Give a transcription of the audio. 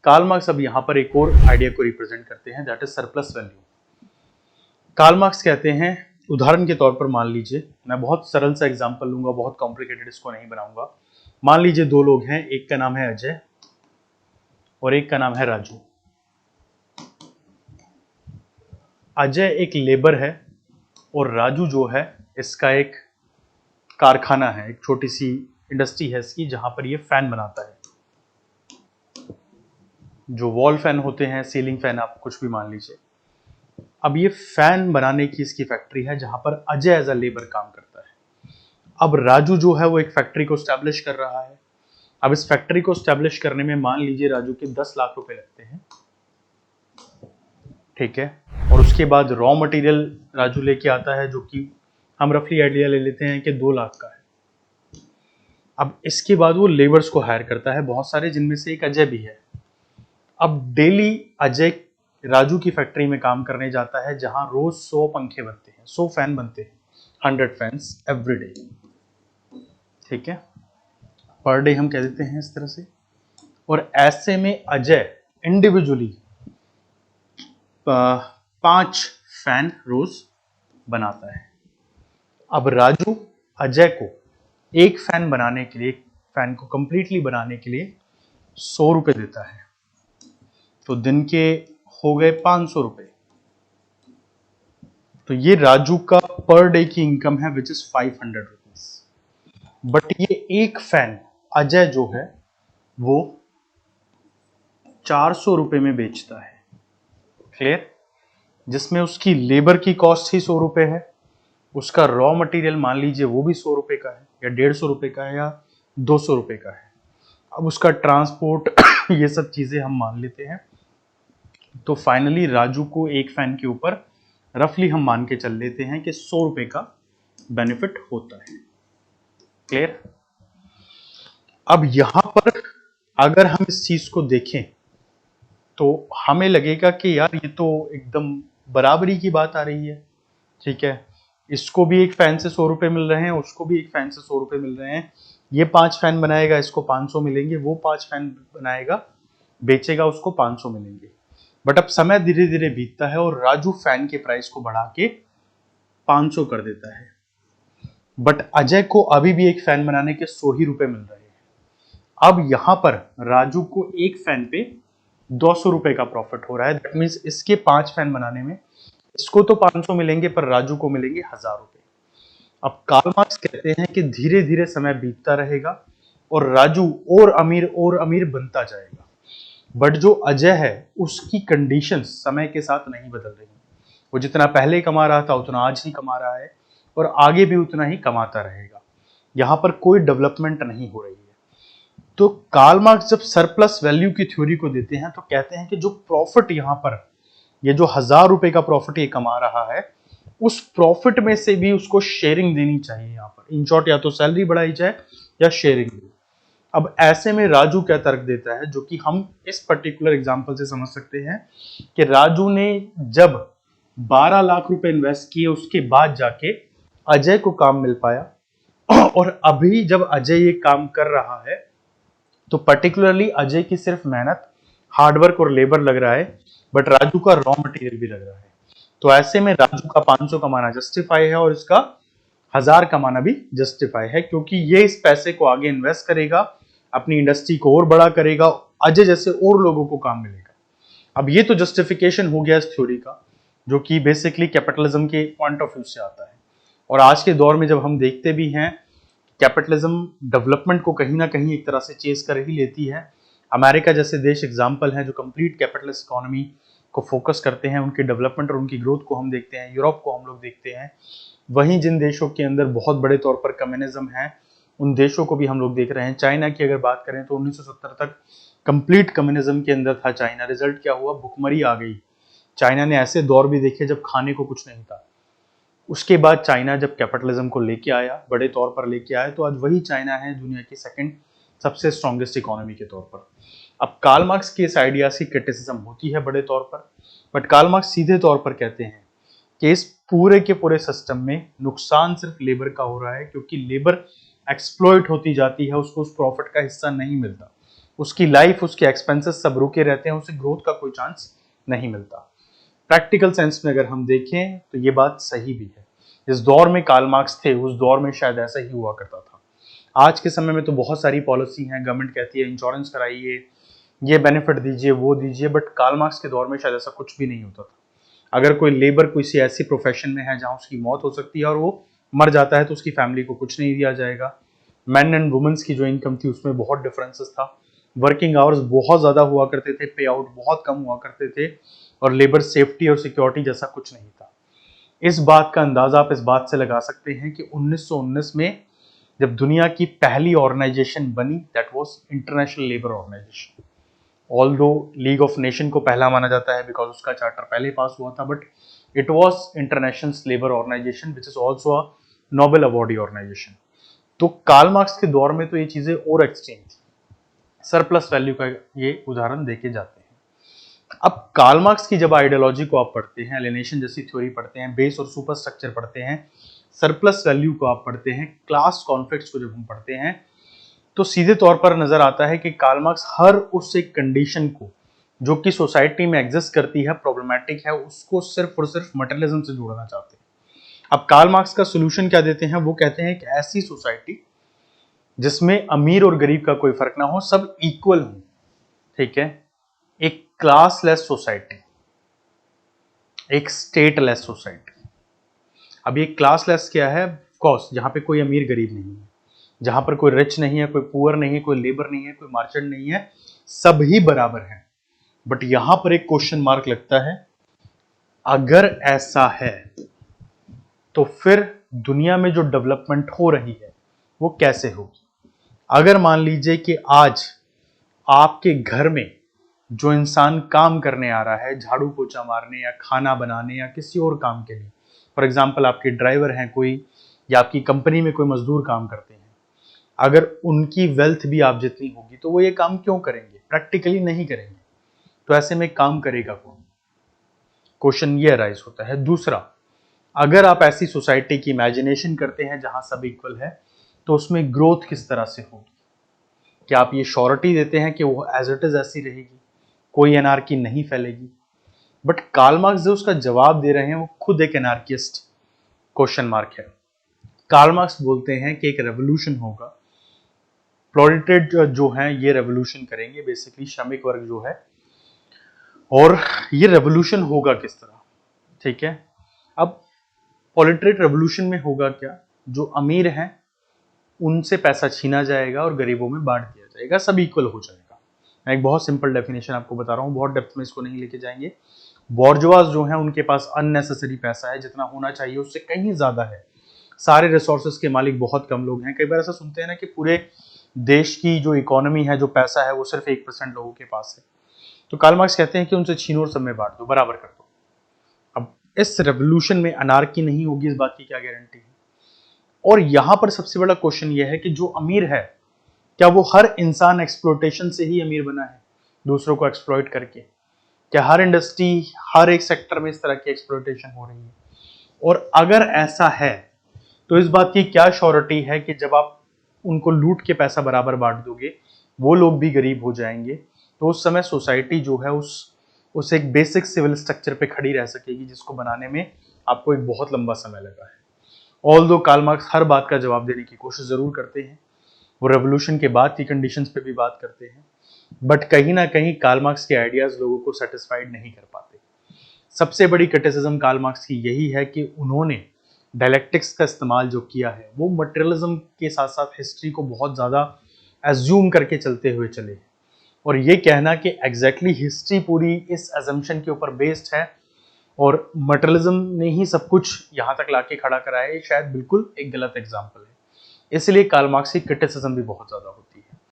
Karl Marx अब यहाँ पर एक और आइडिया को रिप्रेजेंट करते हैं, that is surplus value. Karl Marx कहते हैं, उदाहरण के तौर पर मान लीजिए, मैं बहुत सरल सा एग्जांपल लूंगा, बहुत कॉम्प्लिकेटेड इसको नहीं बनाऊंगा। मान लीजिए दो लोग हैं, एक का नाम है अजय और एक का नाम है राजू। अजय एक लेबर है और राजू जो है इसका एक कारखाना है, एक छोटी सी इंडस्ट्री है इसकी, जहां पर ये फैन बनाता है, जो वॉल फैन होते हैं, सीलिंग फैन, आप कुछ भी मान लीजिए। अब ये फैन बनाने की इसकी फैक्ट्री है जहां पर अजय एज अ लेबर काम करता है। अब राजू जो है वो एक फैक्ट्री को स्टैब्लिश कर रहा है। अब इस फैक्ट्री को स्टैब्लिश करने में मान लीजिए राजू के 10 लाख रुपए लगते हैं, ठीक है। और उसके बाद रॉ मटेरियल राजू लेके आता है, जो कि हम रफली आइडिया ले लेते हैं कि 2 लाख का है। अब इसके बाद वो लेबर्स को हायर करता है, बहुत सारे, जिनमें से एक अजय भी है। अब डेली अजय राजू की फैक्ट्री में काम करने जाता है, जहां रोज 100 पंखे बनते हैं, 100 फैन बनते हैं, 100 फैंस एवरी डे, ठीक है, पर डे हम कह देते हैं इस तरह से। और ऐसे में अजय इंडिविजुअली 5 फैन रोज बनाता है। अब राजू अजय को एक फैन बनाने के लिए, फैन को कंप्लीटली बनाने के लिए 100 रुपए देता है, तो दिन के हो गए 500 रुपए। तो ये राजू का पर डे की इनकम है, विच इज 500 रुपीज। बट ये एक फैन अजय जो है वो 400 रुपए में बेचता है, क्लियर, जिसमें उसकी लेबर की कॉस्ट ही 100 रुपए है, उसका रॉ मटेरियल मान लीजिए वो भी 100 रुपए का है, या 150 रुपए का है, या 200 रुपए का है। अब उसका ट्रांसपोर्ट ये सब चीजें हम मान लेते हैं, तो फाइनली राजू को एक फैन के ऊपर रफली हम मान के चल लेते हैं कि 100 रुपए का बेनिफिट होता है, क्लियर। अब यहां पर अगर हम इस चीज को देखें तो हमें लगेगा कि यार ये तो एकदम बराबरी की बात आ रही है, ठीक है, इसको भी एक फैन से 100 रुपए मिल रहे हैं, उसको भी एक फैन से 100 रुपए मिल रहे हैं, ये 5 फैन बनाएगा इसको 500 मिलेंगे, वो 5 फैन बनाएगा बेचेगा उसको 500 मिलेंगे। बट अब समय धीरे धीरे बीतता है और राजू फैन के प्राइस को बढ़ा के 500 कर देता है, बट अजय को अभी भी एक फैन बनाने के 100 ही रुपए मिल रहे हैं। अब यहां पर राजू को एक फैन पे 200 रुपए का प्रॉफिट हो रहा है, दैट मीन्स इसके 5 फैन बनाने में इसको तो 500 मिलेंगे पर राजू को मिलेंगे 1000 रुपए। अब कार्ल मार्क्स कहते हैं कि धीरे धीरे समय बीतता रहेगा और राजू और अमीर बनता जाएगा, बट जो अजय है उसकी कंडीशंस समय के साथ नहीं बदल रही, वो जितना पहले कमा रहा था उतना आज ही कमा रहा है और आगे भी उतना ही कमाता रहेगा, यहां पर कोई डेवलपमेंट नहीं हो रही है। तो कार्ल मार्क्स जब सरप्लस वैल्यू की थ्योरी को देते हैं तो कहते हैं कि जो प्रॉफिट यहां पर, ये जो 1000 रुपए का प्रॉफिट ये कमा रहा है, उस प्रॉफिट में से भी उसको शेयरिंग देनी चाहिए यहां पर, इन शॉर्ट या तो सैलरी बढ़ाई जाए या शेयरिंग। अब ऐसे में राजू क्या तर्क देता है, जो कि हम इस पर्टिकुलर एग्जांपल से समझ सकते हैं, कि राजू ने जब 12 लाख रुपए इन्वेस्ट किए उसके बाद जाके अजय को काम मिल पाया, और अभी जब अजय ये काम कर रहा है तो पर्टिकुलरली अजय की सिर्फ मेहनत, हार्डवर्क और लेबर लग रहा है, बट राजू का रॉ मटेरियल भी लग रहा है। तो ऐसे में राजू का 500 कमाना जस्टिफाई है और इसका 1000 कमाना भी जस्टिफाई है, क्योंकि ये इस पैसे को आगे इन्वेस्ट करेगा, अपनी इंडस्ट्री को और बड़ा करेगा, अजय जैसे और लोगों को काम मिलेगा। अब ये तो जस्टिफिकेशन हो गया इस थ्योरी का, जो कि बेसिकली कैपिटलिज्म के पॉइंट ऑफ व्यू से आता है। और आज के दौर में जब हम देखते भी हैं, कैपिटलिज्म डेवलपमेंट को कहीं ना कहीं एक तरह से चेस कर ही लेती है। अमेरिका जैसे देश एग्जाम्पल हैं जो कंप्लीट कैपिटलिस्ट इकोनॉमी को फोकस करते हैं, उनकी डेवलपमेंट और उनकी ग्रोथ को हम देखते हैं। यूरोप को हम लोग देखते हैं। वहीं जिन देशों के अंदर बहुत बड़े तौर पर कम्युनिज्म है, उन देशों को भी हम लोग देख रहे हैं। चाइना की अगर बात करें तो 1970 तक कंप्लीट कम्युनिज्म के अंदर था चाइना। रिजल्ट क्या हुआ? भुखमरी आ गई। चाइना ने ऐसे दौर भी देखे जब खाने को कुछ नहीं था। उसके बाद चाइना जब कैपिटलिज्म को लेके आया, बड़े तौर पर लेके आया, तो आज वही चाइना है दुनिया की सेकंड सबसे स्ट्रॉन्गेस्ट इकोनॉमी के तौर पर। अब कार्ल मार्क्स की इस आइडियाज की क्रिटिसिज्म होती है बड़े तौर पर, बट कार्ल मार्क्स सीधे तौर पर कहते हैं कि इस पूरे के पूरे सिस्टम में नुकसान सिर्फ लेबर का हो रहा है, क्योंकि लेबर एक्सप्लॉइट होती जाती है, उसको उस प्रॉफिट का हिस्सा नहीं मिलता। उसकी लाइफ, उसके एक्सपेंसेस सब रुके रहते हैं, उसे ग्रोथ का कोई चांस नहीं मिलता। प्रैक्टिकल सेंस में अगर हम देखें तो ये बात सही भी है। जिस दौर में कार्ल मार्क्स थे उस दौर में शायद ऐसा ही हुआ करता था। आज के समय में तो बहुत सारी पॉलिसी हैं, गवर्नमेंट कहती है इंश्योरेंस कराइए, ये बेनिफिट दीजिए, वो दीजिए, बट कार्ल मार्क्स के दौर में शायद ऐसा कुछ भी नहीं होता था। अगर कोई लेबर किसी ऐसी प्रोफेशन में है जहां उसकी मौत हो सकती है और वो मर जाता है तो उसकी फैमिली को कुछ नहीं दिया जाएगा। मैन एंड वुमेन्स की जो इनकम थी उसमें बहुत डिफरेंसेस था, वर्किंग आवर्स बहुत ज्यादा हुआ करते थे, पे आउट बहुत कम हुआ करते थे, और लेबर सेफ्टी और सिक्योरिटी जैसा कुछ नहीं था। इस बात का अंदाजा आप इस बात से लगा सकते हैं कि 1919 में जब दुनिया की पहली ऑर्गेनाइजेशन बनी, that was International Labour Organization. Although League of Nation को पहला माना जाता है बिकॉज उसका चार्टर पहले पास हुआ था, but it was International Labour Organization which is also a Nobel awardee organization. तो कार्ल मार्क्स के दौर में तो ये चीजें और एक्सट्रीम थी। सरप्लस वैल्यू का ये उदाहरण देके जाते हैं। अब कार्ल मार्क्स की जब आइडियोलॉजी को आप पढ़ते हैं, एलिनेशन जैसी थ्योरी पढ़ते हैं, बेस और सुपर स्ट्रक्चर पढ़ते हैं, सरप्लस वैल्यू को आप पढ़ते हैं, क्लास कॉन्फ्लिक्ट्स को जब हम पढ़ते हैं, तो सीधे तौर पर नजर आता है कि कार्ल मार्क्स हर उस एक कंडीशन को जो कि सोसाइटी में एग्जिस्ट करती है, प्रॉब्लमैटिक है, उसको सिर्फ और सिर्फ मटेरियलिज्म से जोड़ना चाहते हैं। अब कार्ल मार्क्स का सोल्यूशन क्या देते हैं? वो कहते हैं कि ऐसी सोसाइटी जिसमें अमीर और गरीब का कोई फर्क ना हो, सब इक्वल हो, ठीक है, एक क्लासलेस सोसाइटी, एक स्टेटलेस सोसाइटी। अब ये क्लासलेस क्या है? ऑफकोर्स जहां पे कोई अमीर गरीब नहीं है, जहां पर कोई रिच नहीं है, कोई पुअर नहीं है, कोई लेबर नहीं है, कोई मर्चेंट नहीं है, सब ही बराबर हैं। बट यहां पर एक क्वेश्चन मार्क लगता है, अगर ऐसा है तो फिर दुनिया में जो डेवलपमेंट हो रही है वो कैसे होगी? अगर मान लीजिए कि आज आपके घर में जो इंसान काम करने आ रहा है, झाड़ू पोछा मारने या खाना बनाने या किसी और काम के लिए, फॉर एग्जाम्पल आपके ड्राइवर हैं कोई, या आपकी कंपनी में कोई मजदूर काम करते हैं, अगर उनकी वेल्थ भी आप जितनी होगी तो वो ये काम क्यों करेंगे? प्रैक्टिकली नहीं करेंगे। तो ऐसे में काम करेगा कौन? क्वेश्चन ये अराइज होता है। दूसरा, अगर आप ऐसी सोसाइटी की इमेजिनेशन करते हैं जहां सब इक्वल है, तो उसमें ग्रोथ किस तरह से होगी? क्या आप ये श्योरिटी देते हैं कि वो एज इट इज ऐसी रहेगी, कोई एनार्की नहीं फैलेगी? बट कार्ल मार्क्स जो उसका जवाब दे रहे हैं वो खुद एक एनार्किस्ट क्वेश्चन मार्क है। कार्ल मार्क्स बोलते हैं कि एक रेवोल्यूशन होगा, प्रोलेटेरिएट जो है ये रेवोल्यूशन करेंगे, बेसिकली श्रमिक वर्ग जो है, और ये रेवोल्यूशन होगा किस तरह? ठीक है, अब प्रोलेटेरिएट रेवोल्यूशन में होगा क्या? जो अमीर हैं उनसे पैसा छीना जाएगा और गरीबों में बांट दिया जाएगा, सब इक्वल हो जाएगा। मैं एक बहुत सिंपल डेफिनेशन आपको बता रहा हूँ, बहुत डेप्थ में इसको नहीं लेके जाएंगे। बॉर्जवास जो है उनके पास अननेसेसरी पैसा है, जितना होना चाहिए उससे कहीं ज्यादा है। सारे रिसोर्सेज के मालिक बहुत कम लोग हैं। कई बार ऐसा सुनते हैं ना कि पूरे देश की जो इकोनॉमी है, जो पैसा है, वो सिर्फ 1% लोगों के पास है। तो कार्ल मार्क्स कहते हैं कि उनसे छीनो और सब में बांट दो, बराबर कर दो। अब इस रेवोल्यूशन में अनार्की नहीं होगी, इस बात की क्या गारंटी है? और यहां पर सबसे बड़ा क्वेश्चन यह है कि जो अमीर है, क्या वो हर इंसान एक्सप्लोटेशन से ही अमीर बना है, दूसरों को एक्सप्लॉइट करके? क्या हर इंडस्ट्री, हर एक सेक्टर में इस तरह की एक्सप्लोटेशन हो रही है? और अगर ऐसा है तो इस बात की क्या श्योरिटी है कि जब आप उनको लूट के पैसा बराबर बांट दोगे, वो लोग भी गरीब हो जाएंगे, तो उस समय सोसाइटी जो है उस एक बेसिक सिविल स्ट्रक्चर पे खड़ी रह सकेगी, जिसको बनाने में आपको एक बहुत लंबा समय लगा है। ऑल्दो कार्ल मार्क्स हर बात का जवाब देने की कोशिश जरूर करते हैं, वो रेवोल्यूशन के बाद की कंडीशंस पे भी बात करते हैं, बट कहीं ना कहीं कार्ल मार्क्स के आइडियाज लोगों को सेटिस्फाइड नहीं कर पाते। सबसे बड़ी क्रिटिसिज्म कार्ल मार्क्स की यही है कि उन्होंने डायलेक्टिक्स का इस्तेमाल जो किया है, वो मटेरियलिज्म के साथ साथ हिस्ट्री को बहुत ज़्यादा एज्यूम करके चलते हुए चले हैं। और ये कहना कि एग्जैक्टली हिस्ट्री पूरी इस एजम्पशन के ऊपर बेस्ड है और मटेरियलिज्म ने ही सब कुछ यहाँ तक लाके खड़ा करा है, ये शायद बिल्कुल एक गलत एग्जाम्पल है। इसलिए कार्ल मार्क्स की क्रिटिसिज्म भी बहुत ज़्यादा होती है।